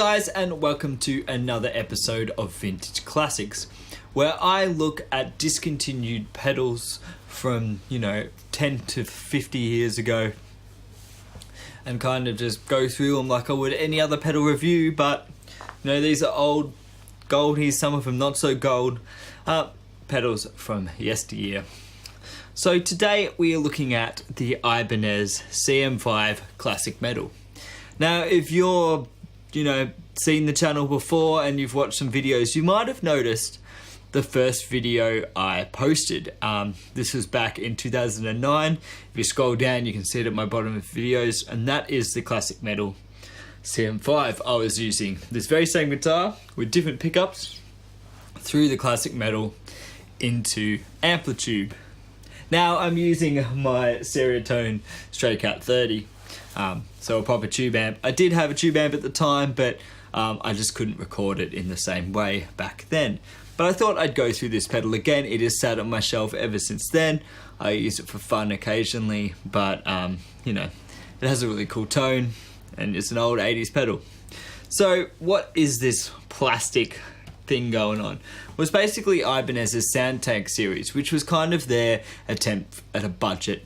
guys, and welcome to another episode of Vintage Classics, where I look at discontinued pedals from, 10 to 50 years ago and kind of just go through them like I would any other pedal review. But these are old goldies, some of them not so gold, pedals from yesteryear. So today we are looking at the Ibanez CM-5 Classic Metal. Now, if you're seen the channel before and you've watched some videos, you might have noticed the first video I posted. This was back in 2009. If you scroll down, you can see it at my bottom of videos, and that is the Classic Metal CM-5. I was using this very same guitar with different pickups through the Classic Metal into Amplitube. Now I'm using my Stereotone Straight Cat 30. So a proper tube amp. I did have a tube amp at the time, but I just couldn't record it in the same way back then. But I thought I'd go through this pedal again. It has sat on my shelf ever since then. I use it for fun occasionally, but it has a really cool tone and it's an old 80s pedal. So what is this plastic thing going on? Well, it's basically Ibanez's Soundtank series, which was kind of their attempt at a budget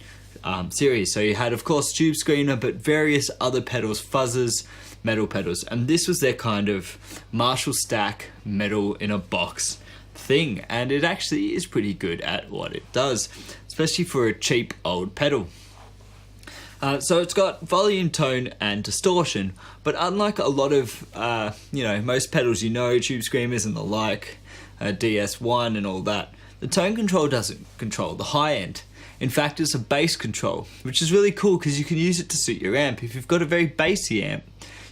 series. So you had, of course, tube screamer, but various other pedals, fuzzers, metal pedals, and this was their kind of Marshall stack metal in a box thing, and it actually is pretty good at what it does, especially for a cheap old pedal. So it's got volume, tone, and distortion, but unlike a lot of most pedals, tube screamers and the like, DS1 and all that, the tone control doesn't control the high end. In fact, it's a bass control, which is really cool because you can use it to suit your amp. If you've got a very bassy amp,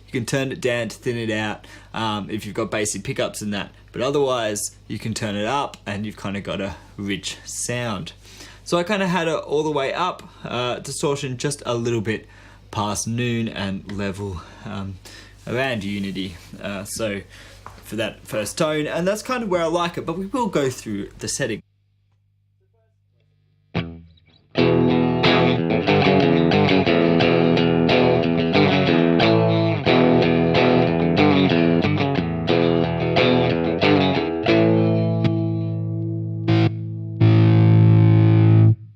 you can turn it down to thin it out if you've got bassy pickups and that. But otherwise, you can turn it up and you've kind of got a rich sound. So I kind of had it all the way up, distortion just a little bit past noon, and level around unity. So for that first tone, and that's kind of where I like it, but we will go through the setting.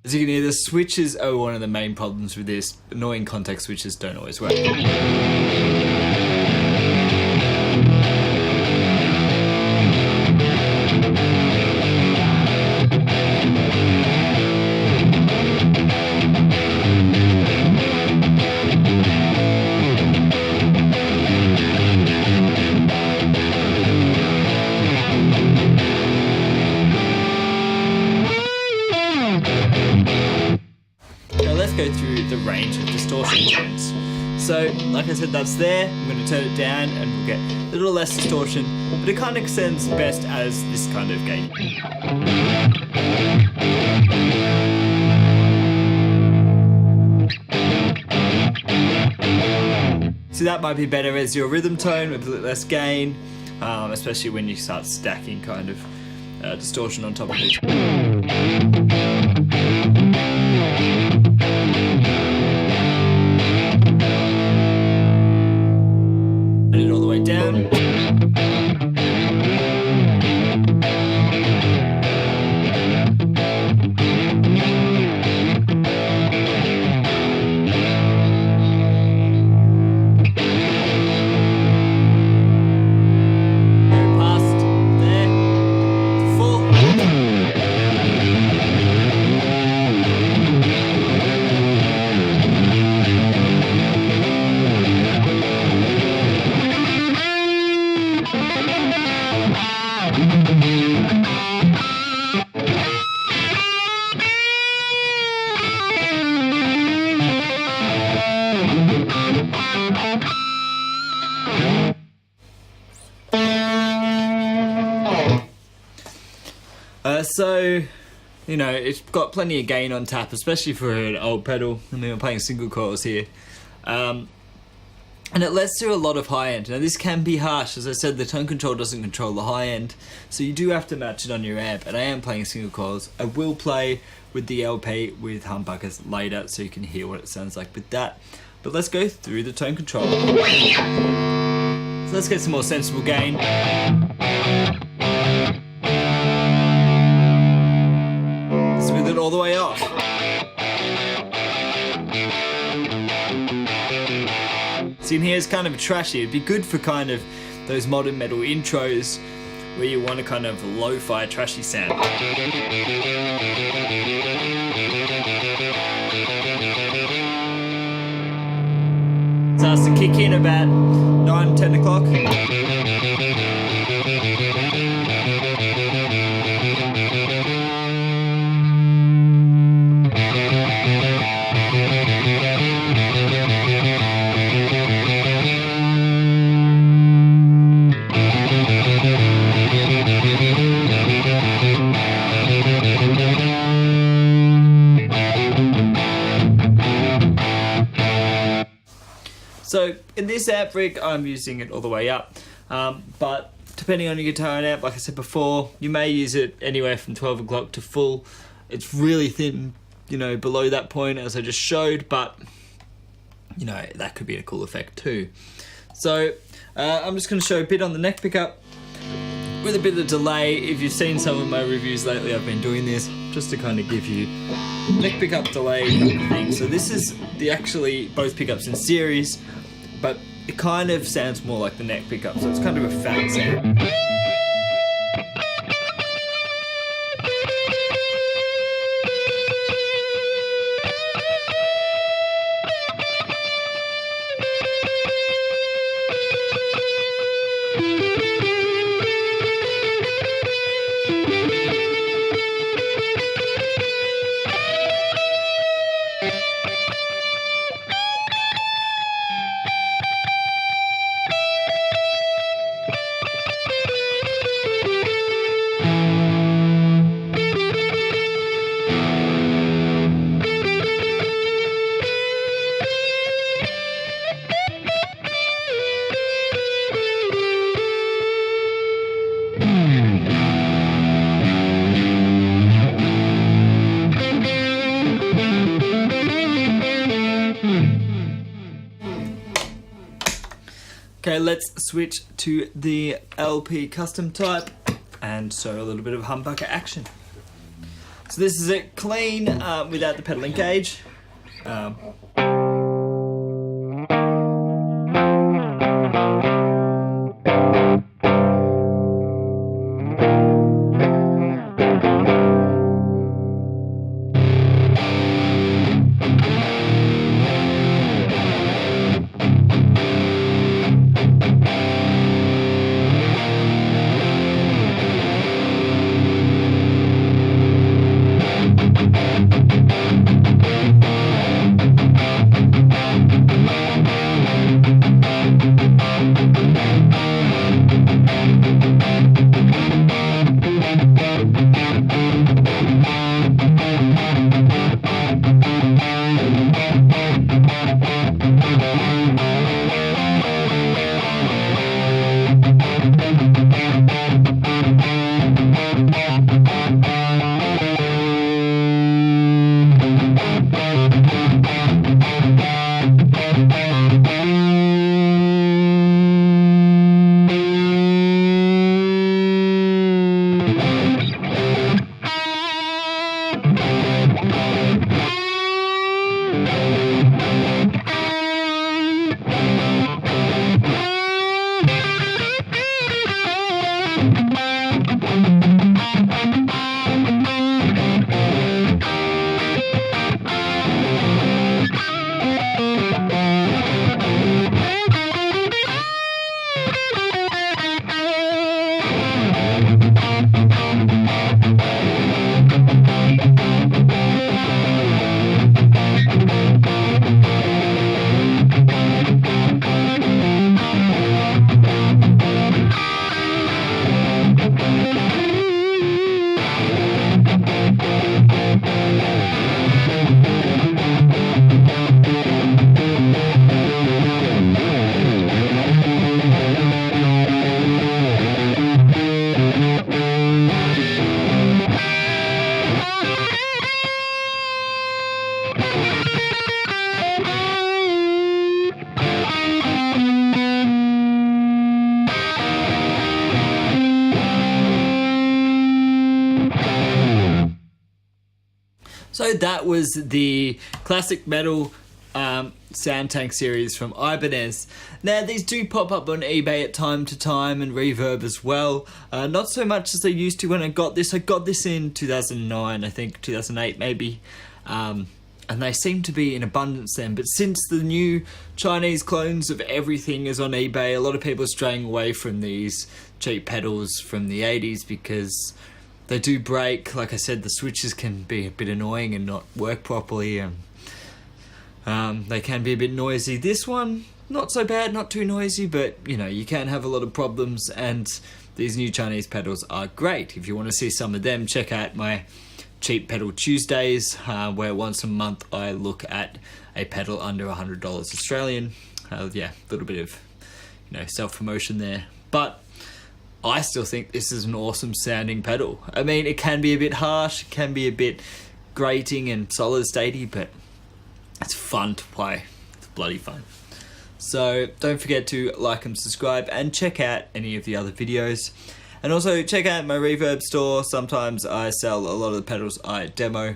As you can hear, the switches are one of the main problems with this. Annoying contact switches don't always work. Go through the range of distortion tones. So, like I said, that's there. I'm going to turn it down and we'll get a little less distortion, but it kind of sounds best as this kind of gain. So that might be better as your rhythm tone with a little less gain, especially when you start stacking kind of distortion on top of it. All the way down. So, it's got plenty of gain on tap, especially for an old pedal. I mean, I'm playing single coils here. And it lets through a lot of high end. Now, this can be harsh. As I said, the tone control doesn't control the high end, so you do have to match it on your amp. And I am playing single coils. I will play with the LP with humbuckers later, so you can hear what it sounds like with that. But let's go through the tone control. So let's get some more sensible gain. Smooth it all the way off. So in here is kind of trashy. It'd be good for kind of those modern metal intros where you want a kind of lo-fi trashy sound. Starts to kick in about 9, 10 o'clock. So in this amp rig, I'm using it all the way up, but depending on your guitar and amp, like I said before, you may use it anywhere from 12 o'clock to full. It's really thin, you know, below that point as I just showed, but you know, that could be a cool effect too. So I'm just going to show a bit on the neck pickup with a bit of delay. If you've seen some of my reviews lately, I've been doing this just to kind of give you neck pickup delay thing. So this is actually both pickups in series, but it kind of sounds more like the neck pickup, so it's kind of a fat sound. Okay, let's switch to the LP custom type and show a little bit of humbucker action. So this is it clean without the pedal engage. So that was the classic metal Soundtank series from Ibanez. Now these do pop up on eBay at time to time, and Reverb as well. Not so much as they used to when I got this. I got this in 2009, I think 2008 maybe. And they seem to be in abundance then. But since the new Chinese clones of everything is on eBay, a lot of people are straying away from these cheap pedals from the 80s because they do break. Like I said, the switches can be a bit annoying and not work properly, and they can be a bit noisy. This one, not so bad, not too noisy, but you know, you can have a lot of problems, and these new Chinese pedals are great. If you want to see some of them, check out my Cheap Pedal Tuesdays, where once a month I look at a pedal under $100 Australian. Yeah, a little bit of, you know, self-promotion there. But I still think this is an awesome sounding pedal. I mean, it can be a bit harsh, it can be a bit grating and solid statey, but it's fun to play. It's bloody fun. So don't forget to like and subscribe, and check out any of the other videos. And also check out my Reverb store. Sometimes I sell a lot of the pedals I demo.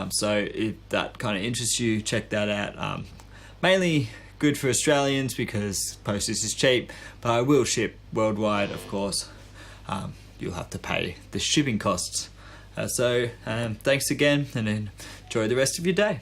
So if that kind of interests you, check that out. Mainly good for Australians because postage is cheap, but I will ship worldwide, of course. You'll have to pay the shipping costs. So thanks again, and enjoy the rest of your day.